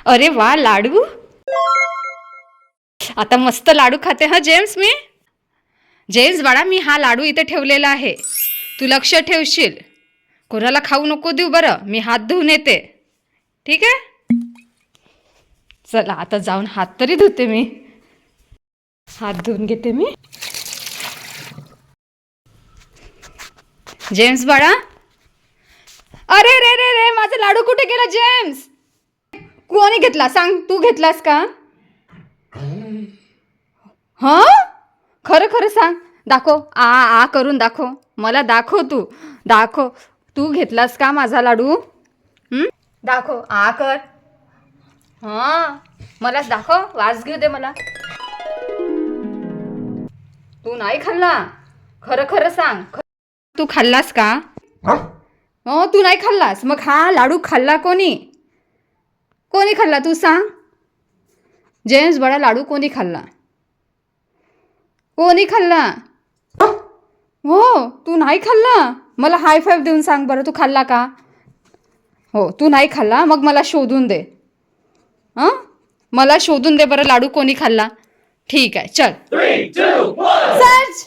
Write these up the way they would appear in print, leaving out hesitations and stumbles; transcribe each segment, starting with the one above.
अरे वा लाडू. आता मस्त लाडू खाते हा जेम्स मी. जेम्स बाळा मी हा लाडू इथे ठेवलेला आहे, तू लक्ष ठेवशील. कोणाला खाऊ नको देऊ बरं, मी हात धुवून येते. ठीक आहे. चला आता जाऊन हात तरी धुते मी. हात धुवून घेते मी. जेम्स बाळा. अरे रे रे रे माझा लाडू कुठे गेला जेम्स? कोणी घेतला सांग, तू घेतलास का? हां खरं खरं सांग, दाखव. आ करून दाखव मला, दाखव दाखव. तू घेतलास का माझा लाडू? दाखव, आ कर. हां मला दाखव, वास घेऊ दे मला. तू नाही खाल्ला, खरं खरं सांग. तू खाल्लास का? हो तू नाही खाल्लास, मग हा लाडू खाल्ला कोणी? कोणी खाल्ला तू सांग. जेम्स बडा लाडू कोणी खाल्ला? कोणी खाल्ला? हो तू नाही खाल्ला. मला हाय फाईव्ह देऊन सांग बरं, तू खाल्ला का? हो तू नाही खाल्ला, मग मला शोधून दे. हां मला शोधून दे बरं, लाडू कोणी खाल्ला. ठीक आहे चल. 3, 2, 1. सर्च.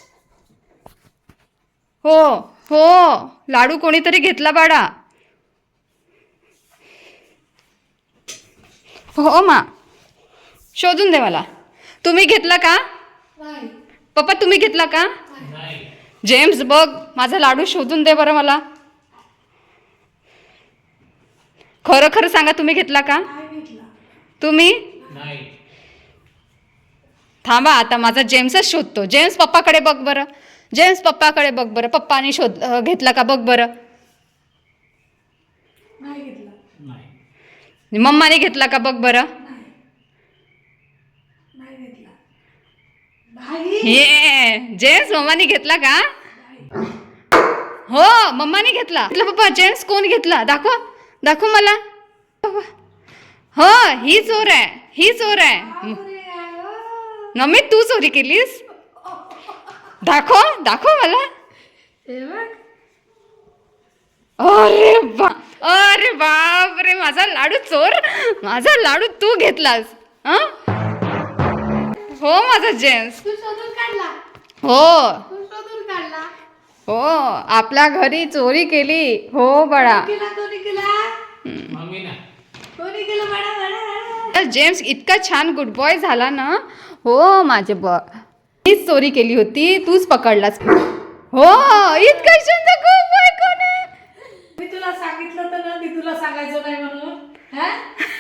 हो हो लाडू कोणीतरी घेतला बाळा. हो मा शोधून दे मला. तुम्ही घेतला का? पप्पा तुम्ही घेतला का? जेम्स बघ माझा लाडू शोधून दे बरं मला. खरं खरं सांगा, तुम्ही घेतला का? तुम्ही थांबा, आता माझा जेम्सच शोधतो. जेम्स पप्पाकडे बघ बरं. जेम्स पप्पाकडे बघ बरं, पप्पाने घेतला का बघ बरं. मम्माने घेतला का बघ बरं. ये जेम्स मम्माने घेतला का? हो मम्माने घेतला. पप्पा जेम्स कोण घेतला? दाखव दाखव मला. हो ही चोर आहे, ही चोर आहे. मम्मी तू चोरी केलीस? दाखव दाखव मला. अरे बाप रे माझा लाडू चोर, माझा लाडू तू घेतलास. हो माझा जेम्स. हो हो आपल्या घरी चोरी केली. हो बाळा. जेम्स इतका छान गुड बॉय झाला ना. हो माझे मीच चोरी केली होती, तूच पकडलास. हो इतका छान गुड बॉय कोण आहे? मी तुला सांगितलं तर ना, मी तुला सांगायचं नाही म्हणून.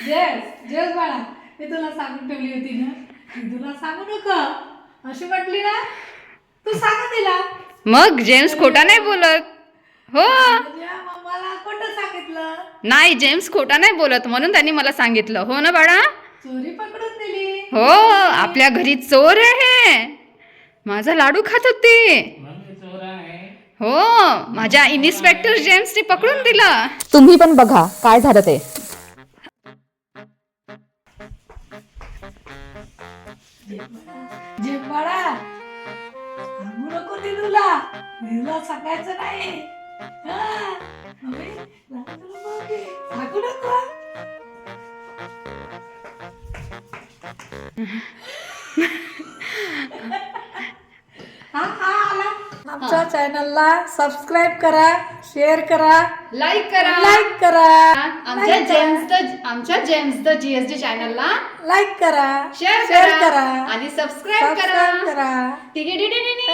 जेम्स बाळा, मी तुला सांगून ठेवली होती ना, मी तुला सांगू नका अशी म्हटली ना, तू सांग तिला. मग जेम्स खोटा नाही बोलत. हो मला खोटं सांगितलं नाही, जेम्स खोटा नाही बोलत म्हणून त्यांनी मला सांगितलं. हो ना बाळा. चोरी पकडून दिली. हो आपल्या घरी चोर आहे, माझा लाडू खात होती. हो माझ्या इन्स्पेक्टर जेम्सने पकडून दिला. तुम्ही पण बघा काय झालं ते. जेम्स बाळा सांगू नको ती तुला, तुला सांगायचं नाही. सांगू नको. आमच्या चॅनलला सबस्क्राईब करा, शेअर करा, लाईक करा. आमच्या जेम्स द GSD चॅनलला लाईक करा, शेअर करा करा आणि सबस्क्राईब करा. करा. टिकिटिटिटिटी.